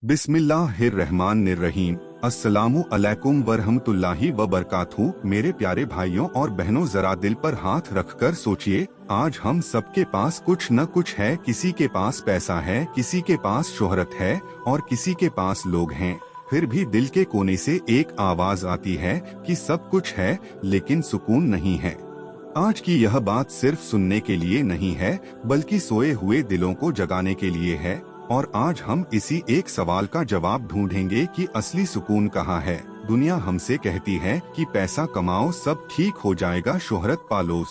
बिस्मिल्लाहिर्रहमानिर्रहीम। अस्सलामु अलैकुम वरहमतुल्लाहि वबरकातुहू। मेरे प्यारे भाइयों और बहनों, जरा दिल पर हाथ रखकर सोचिए, आज हम सबके पास कुछ न कुछ है। किसी के पास पैसा है, किसी के पास शोहरत है और किसी के पास लोग हैं। फिर भी दिल के कोने से एक आवाज आती है कि सब कुछ है लेकिन सुकून नहीं है। आज की यह बात सिर्फ सुनने के लिए नहीं है, बल्कि सोए हुए दिलों को जगाने के लिए है। और आज हम इसी एक सवाल का जवाब ढूंढेंगे कि असली सुकून कहाँ है। दुनिया हमसे कहती है कि पैसा कमाओ, सब ठीक हो जाएगा, शोहरत पालो,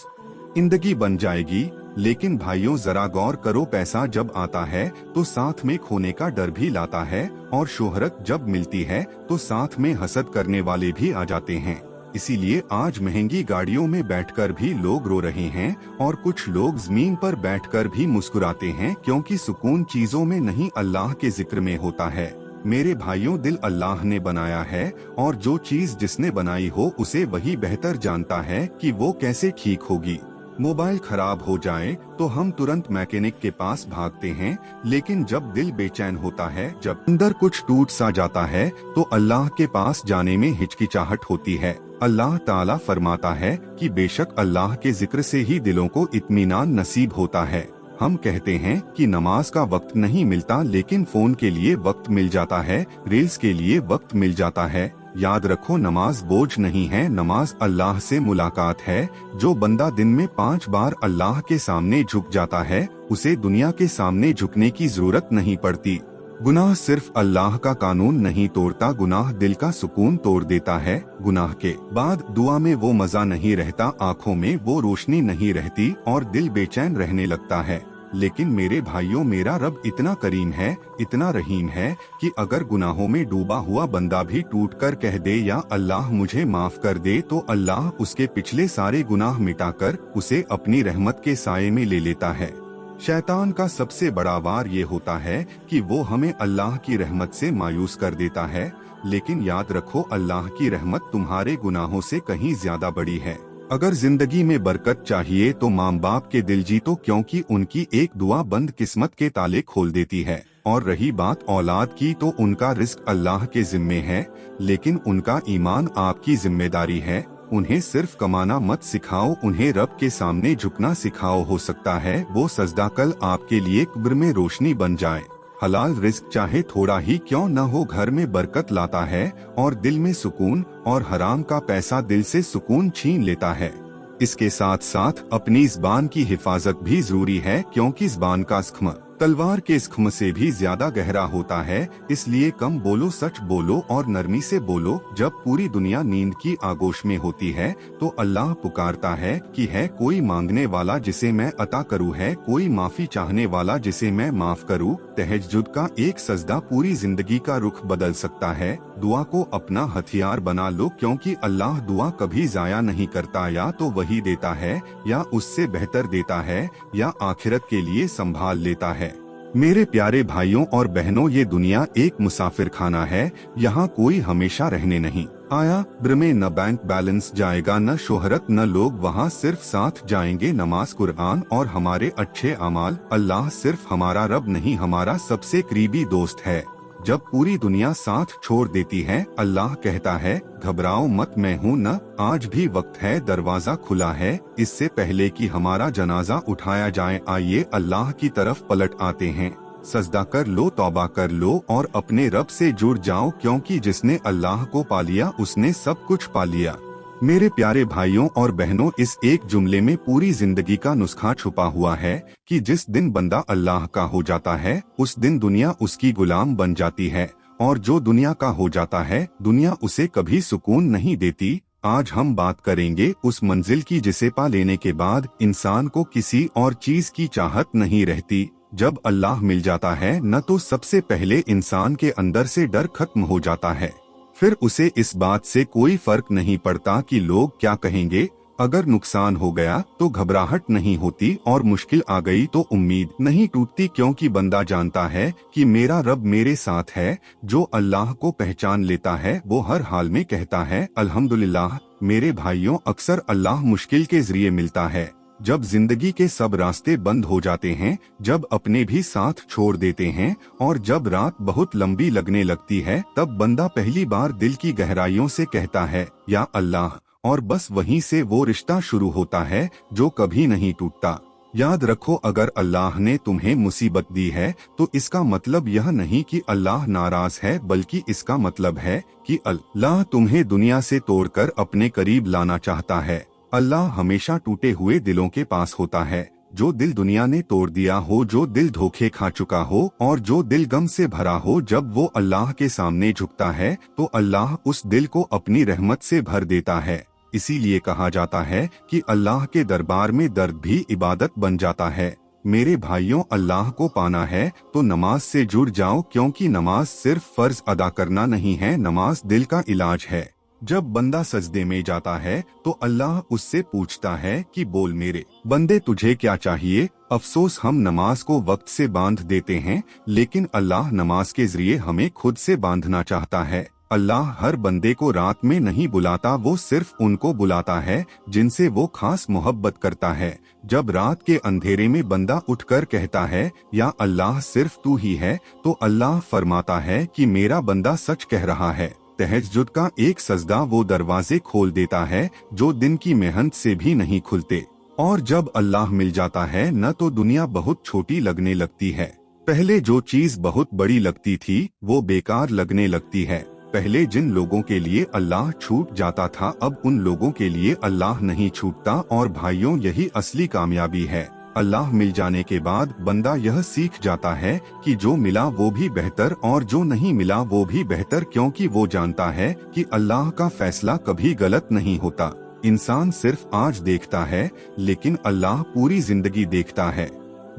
जिंदगी बन जाएगी। लेकिन भाइयों, जरा गौर करो, पैसा जब आता है तो साथ में खोने का डर भी लाता है, और शोहरत जब मिलती है तो साथ में हसद करने वाले भी आ जाते हैं। इसीलिए आज महंगी गाड़ियों में बैठकर भी लोग रो रहे हैं और कुछ लोग जमीन पर बैठकर भी मुस्कुराते हैं, क्योंकि सुकून चीजों में नहीं, अल्लाह के जिक्र में होता है। मेरे भाइयों, दिल अल्लाह ने बनाया है और जो चीज जिसने बनाई हो उसे वही बेहतर जानता है कि वो कैसे ठीक होगी। मोबाइल खराब हो जाए तो हम तुरंत मैकेनिक के पास भागते हैं, लेकिन जब दिल बेचैन होता है, जब अंदर कुछ टूट सा जाता है, तो अल्लाह के पास जाने में हिचकिचाहट होती है। अल्लाह ताला फरमाता है कि बेशक अल्लाह के जिक्र से ही दिलों को इत्मीनान नसीब होता है। हम कहते हैं कि नमाज का वक्त नहीं मिलता, लेकिन फोन के लिए वक्त मिल जाता है, रील्स के लिए वक्त मिल जाता है। याद रखो, नमाज बोझ नहीं है, नमाज अल्लाह से मुलाकात है। जो बंदा दिन में 5 बार अल्लाह के सामने झुक जाता है, उसे दुनिया के सामने झुकने की जरूरत नहीं पड़ती। गुनाह सिर्फ अल्लाह का कानून नहीं तोड़ता, गुनाह दिल का सुकून तोड़ देता है। गुनाह के बाद दुआ में वो मजा नहीं रहता, आंखों में वो रोशनी नहीं रहती और दिल बेचैन रहने लगता है। लेकिन मेरे भाइयों, मेरा रब इतना करीम है, इतना रहीम है कि अगर गुनाहों में डूबा हुआ बंदा भी टूट कर कह दे या अल्लाह मुझे माफ कर दे, तो अल्लाह उसके पिछले सारे गुनाह मिटाकर उसे अपनी रहमत के साये में ले लेता है। शैतान का सबसे बड़ा वार ये होता है कि वो हमें अल्लाह की रहमत से मायूस कर देता है। लेकिन याद रखो, अल्लाह की रहमत तुम्हारे गुनाहों से कहीं ज्यादा बड़ी है। अगर जिंदगी में बरकत चाहिए तो माँ बाप के दिल जीतो, क्योंकि उनकी एक दुआ बंद किस्मत के ताले खोल देती है। और रही बात औलाद की, तो उनका रिस्क अल्लाह के जिम्मे है, लेकिन उनका ईमान आपकी जिम्मेदारी है। उन्हें सिर्फ कमाना मत सिखाओ, उन्हें रब के सामने झुकना सिखाओ। हो सकता है वो सजदा कल आपके लिए कब्र में रोशनी बन जाए। हलाल रिस्क चाहे थोड़ा ही क्यों न हो, घर में बरकत लाता है और दिल में सुकून, और हराम का पैसा दिल से सुकून छीन लेता है। इसके साथ साथ अपनी ज़बान की हिफाजत भी जरूरी है, क्योंकि ज़बान का ज़ख्म तलवार के ज़ख्म से भी ज्यादा गहरा होता है। इसलिए कम बोलो, सच बोलो और नरमी से बोलो। जब पूरी दुनिया नींद की आगोश में होती है तो अल्लाह पुकारता है कि है कोई मांगने वाला जिसे मैं अता करूँ, है कोई माफी चाहने वाला जिसे मैं माफ करूँ। तहज्जुद का एक सजदा पूरी जिंदगी का रुख बदल सकता है। दुआ को अपना हथियार बना लो, क्योंकि अल्लाह दुआ कभी जाया नहीं करता। या तो वही देता है या उससे बेहतर देता है, या आखिरत के लिए संभाल लेता है। मेरे प्यारे भाइयों और बहनों, ये दुनिया एक मुसाफिर खाना है। यहाँ कोई हमेशा रहने नहीं आया। कब्र में न बैंक बैलेंस जाएगा, न शोहरत, न लोग, वहाँ सिर्फ साथ जाएंगे नमाज, कुरान और हमारे अच्छे अमाल। अल्लाह सिर्फ हमारा रब नहीं, हमारा सबसे करीबी दोस्त है। जब पूरी दुनिया साथ छोड़ देती है, अल्लाह कहता है घबराओ मत, मैं हूँ न, आज भी वक्त है, दरवाजा खुला है। इससे पहले कि हमारा जनाजा उठाया जाए, आइए अल्लाह की तरफ पलट आते हैं। सजदा कर लो, तौबा कर लो और अपने रब से जुड़ जाओ, क्योंकि जिसने अल्लाह को पा लिया उसने सब कुछ पा लिया। मेरे प्यारे भाइयों और बहनों, इस एक जुमले में पूरी जिंदगी का नुस्खा छुपा हुआ है कि जिस दिन बंदा अल्लाह का हो जाता है, उस दिन दुनिया उसकी गुलाम बन जाती है, और जो दुनिया का हो जाता है, दुनिया उसे कभी सुकून नहीं देती। आज हम बात करेंगे उस मंजिल की जिसे पा लेने के बाद इंसान को किसी और चीज की चाहत नहीं रहती। जब अल्लाह मिल जाता है न, तो सबसे पहले इंसान के अंदर से डर खत्म हो जाता है। फिर उसे इस बात से कोई फर्क नहीं पड़ता कि लोग क्या कहेंगे। अगर नुकसान हो गया तो घबराहट नहीं होती, और मुश्किल आ गई तो उम्मीद नहीं टूटती, क्योंकि बंदा जानता है कि मेरा रब मेरे साथ है। जो अल्लाह को पहचान लेता है वो हर हाल में कहता है अल्हम्दुलिल्लाह। मेरे भाइयों, अक्सर अल्लाह मुश्किल के जरिए मिलता है, जब जिंदगी के सब रास्ते बंद हो जाते हैं, जब अपने भी साथ छोड़ देते हैं और जब रात बहुत लंबी लगने लगती है, तब बंदा पहली बार दिल की गहराइयों से कहता है या अल्लाह, और बस वहीं से वो रिश्ता शुरू होता है जो कभी नहीं टूटता। याद रखो, अगर अल्लाह ने तुम्हें मुसीबत दी है तो इसका मतलब यह नहीं कि अल्लाह नाराज है, बल्कि इसका मतलब है कि अल्लाह तुम्हें दुनिया से तोड़कर अपने करीब लाना चाहता है। अल्लाह हमेशा टूटे हुए दिलों के पास होता है। जो दिल दुनिया ने तोड़ दिया हो, जो दिल धोखे खा चुका हो और जो दिल गम से भरा हो, जब वो अल्लाह के सामने झुकता है तो अल्लाह उस दिल को अपनी रहमत से भर देता है। इसीलिए कहा जाता है कि अल्लाह के दरबार में दर्द भी इबादत बन जाता है। मेरे भाइयों, अल्लाह को पाना है तो नमाज से जुड़ जाओ, क्योंकि नमाज सिर्फ फर्ज अदा करना नहीं है, नमाज दिल का इलाज है। जब बंदा सजदे में जाता है तो अल्लाह उससे पूछता है कि बोल मेरे बंदे, तुझे क्या चाहिए। अफसोस, हम नमाज को वक्त से बांध देते हैं, लेकिन अल्लाह नमाज के जरिए हमें खुद से बांधना चाहता है। अल्लाह हर बंदे को रात में नहीं बुलाता, वो सिर्फ उनको बुलाता है जिनसे वो खास मोहब्बत करता है। जब रात के अंधेरे में बंदा उठकर कहता है या अल्लाह सिर्फ तू ही है, तो अल्लाह फरमाता है कि मेरा बंदा सच कह रहा है। तहज्जुद का एक सजदा वो दरवाजे खोल देता है जो दिन की मेहनत से भी नहीं खुलते। और जब अल्लाह मिल जाता है न तो दुनिया बहुत छोटी लगने लगती है। पहले जो चीज बहुत बड़ी लगती थी वो बेकार लगने लगती है। पहले जिन लोगों के लिए अल्लाह छूट जाता था, अब उन लोगों के लिए अल्लाह नहीं छूटता। और भाइयों, यही असली कामयाबी है। अल्लाह मिल जाने के बाद बंदा यह सीख जाता है कि जो मिला वो भी बेहतर और जो नहीं मिला वो भी बेहतर, क्योंकि वो जानता है कि अल्लाह का फैसला कभी गलत नहीं होता। इंसान सिर्फ आज देखता है, लेकिन अल्लाह पूरी जिंदगी देखता है।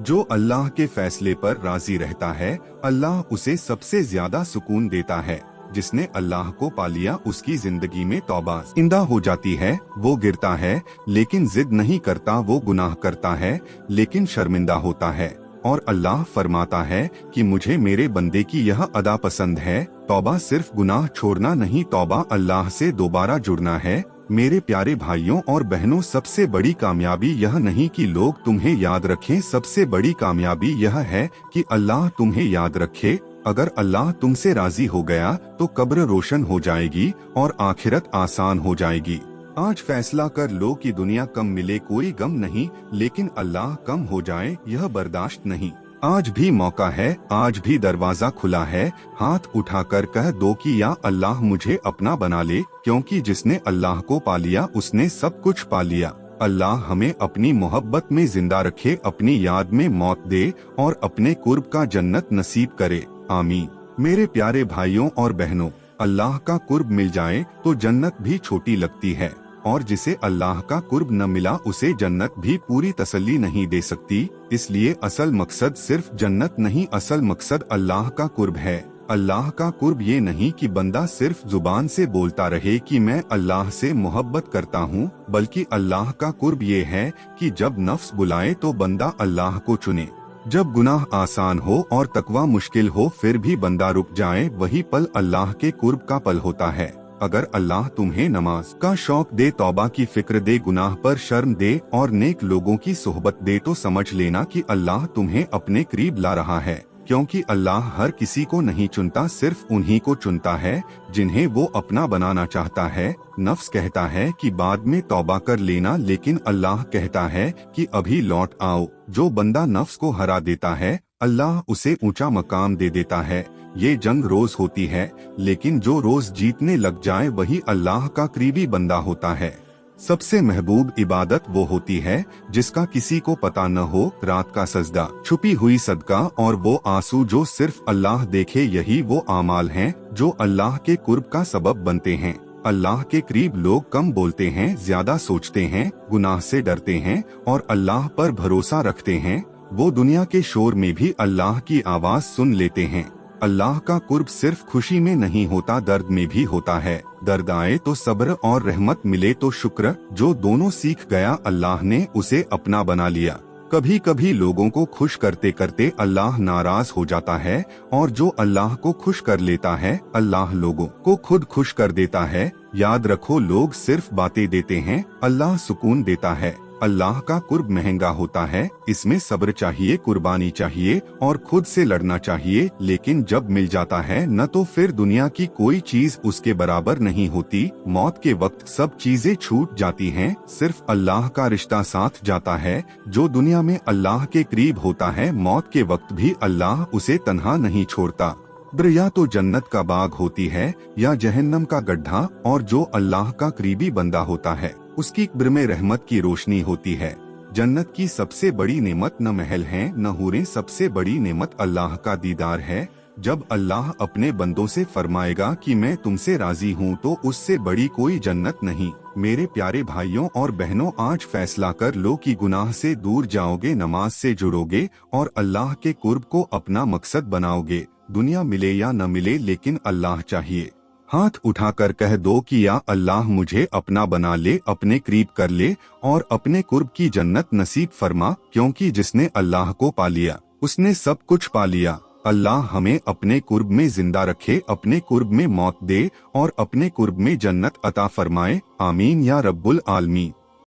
जो अल्लाह के फैसले पर राजी रहता है, अल्लाह उसे सबसे ज्यादा सुकून देता है। जिसने अल्लाह को पा लिया, उसकी जिंदगी में तौबा जिंदा हो जाती है। वो गिरता है लेकिन जिद नहीं करता, वो गुनाह करता है लेकिन शर्मिंदा होता है। और अल्लाह फरमाता है कि मुझे मेरे बंदे की यह अदा पसंद है। तौबा सिर्फ गुनाह छोड़ना नहीं, तौबा अल्लाह से दोबारा जुड़ना है। मेरे प्यारे भाइयों और बहनों, सबसे बड़ी कामयाबी यह नहीं कि लोग तुम्हें याद रखें, सबसे बड़ी कामयाबी यह है कि अल्लाह तुम्हें याद रखे। अगर अल्लाह तुमसे राजी हो गया तो कब्र रोशन हो जाएगी और आखिरत आसान हो जाएगी। आज फैसला कर लो कि दुनिया कम मिले कोई गम नहीं, लेकिन अल्लाह कम हो जाए यह बर्दाश्त नहीं। आज भी मौका है, आज भी दरवाजा खुला है। हाथ उठाकर कह दो कि या अल्लाह मुझे अपना बना ले, क्योंकि जिसने अल्लाह को पा लिया उसने सब कुछ पा लिया। अल्लाह हमें अपनी मोहब्बत में जिंदा रखे, अपनी याद में मौत दे और अपने कुर्ब का जन्नत नसीब करे। आमीन। मेरे प्यारे भाइयों और बहनों, अल्लाह का कुर्ब मिल जाए तो जन्नत भी छोटी लगती है, और जिसे अल्लाह का कुर्ब न मिला उसे जन्नत भी पूरी तसल्ली नहीं दे सकती। इसलिए असल मकसद सिर्फ जन्नत नहीं, असल मकसद अल्लाह का कुर्ब है। अल्लाह का कुर्ब ये नहीं कि बंदा सिर्फ जुबान से बोलता रहे कि मैं अल्लाह से मोहब्बत करता हूँ, बल्कि अल्लाह का कुर्ब ये है कि जब नफ्स बुलाए तो बंदा अल्लाह को चुने। जब गुनाह आसान हो और तकवा मुश्किल हो फिर भी बंदा रुक जाए, वही पल अल्लाह के कुर्ब का पल होता है। अगर अल्लाह तुम्हें नमाज का शौक दे, तौबा की फिक्र दे, गुनाह पर शर्म दे और नेक लोगों की सोहबत दे, तो समझ लेना कि अल्लाह तुम्हें अपने करीब ला रहा है। क्योंकि अल्लाह हर किसी को नहीं चुनता, सिर्फ उन्हीं को चुनता है जिन्हें वो अपना बनाना चाहता है। नफ्स कहता है कि बाद में तौबा कर लेना, लेकिन अल्लाह कहता है कि अभी लौट आओ। जो बंदा नफ्स को हरा देता है, अल्लाह उसे ऊंचा मकाम दे देता है। ये जंग रोज होती है, लेकिन जो रोज जीतने लग जाए वही अल्लाह का करीबी बंदा होता है। सबसे महबूब इबादत वो होती है जिसका किसी को पता न हो। रात का सजदा, छुपी हुई सदका और वो आंसू जो सिर्फ अल्लाह देखे, यही वो आमाल हैं जो अल्लाह के कुर्ब का सबब बनते हैं। अल्लाह के करीब लोग कम बोलते हैं, ज्यादा सोचते हैं, गुनाह से डरते हैं और अल्लाह पर भरोसा रखते हैं। वो दुनिया के शोर में भी अल्लाह की आवाज सुन लेते हैं। अल्लाह का कुर्ब सिर्फ खुशी में नहीं होता, दर्द में भी होता है। दर्द आए तो सब्र और रहमत मिले तो शुक्र। जो दोनों सीख गया अल्लाह ने उसे अपना बना लिया। कभी कभी लोगों को खुश करते करते अल्लाह नाराज हो जाता है, और जो अल्लाह को खुश कर लेता है अल्लाह लोगों को खुद खुश कर देता है। याद रखो, लोग सिर्फ बातें देते हैं, अल्लाह सुकून देता है। अल्लाह का कुर्ब महंगा होता है, इसमें सब्र चाहिए, कुर्बानी चाहिए और खुद से लड़ना चाहिए, लेकिन जब मिल जाता है न तो फिर दुनिया की कोई चीज उसके बराबर नहीं होती। मौत के वक्त सब चीजें छूट जाती हैं, सिर्फ अल्लाह का रिश्ता साथ जाता है। जो दुनिया में अल्लाह के करीब होता है, मौत के वक्त भी अल्लाह उसे तन्हा नहीं छोड़ता। कब्र या तो जन्नत का बाग होती है या जहन्नम का गड्ढा, और जो अल्लाह का करीबी बंदा होता है उसकी कब्र में रहमत की रोशनी होती है। जन्नत की सबसे बड़ी नेमत न महल है न हूरें, सबसे बड़ी नेमत अल्लाह का दीदार है। जब अल्लाह अपने बंदों से फरमाएगा कि मैं तुमसे राजी हूँ तो उससे बड़ी कोई जन्नत नहीं। मेरे प्यारे भाइयों और बहनों, आज फैसला कर लो कि गुनाह से दूर जाओगे, नमाज से जुड़ोगे और अल्लाह के कुर्ब को अपना मकसद बनाओगे। दुनिया मिले या न मिले, लेकिन अल्लाह चाहिए। हाथ उठाकर कह दो कि या अल्लाह मुझे अपना बना ले, अपने करीब कर ले और अपने कुर्ब की जन्नत नसीब फरमा, क्योंकि जिसने अल्लाह को पा लिया उसने सब कुछ पा लिया। अल्लाह हमें अपने कुर्ब में जिंदा रखे, अपने कुर्ब में मौत दे और अपने कुर्ब में जन्नत अता फरमाए। आमीन या रब्बुल आलमीन।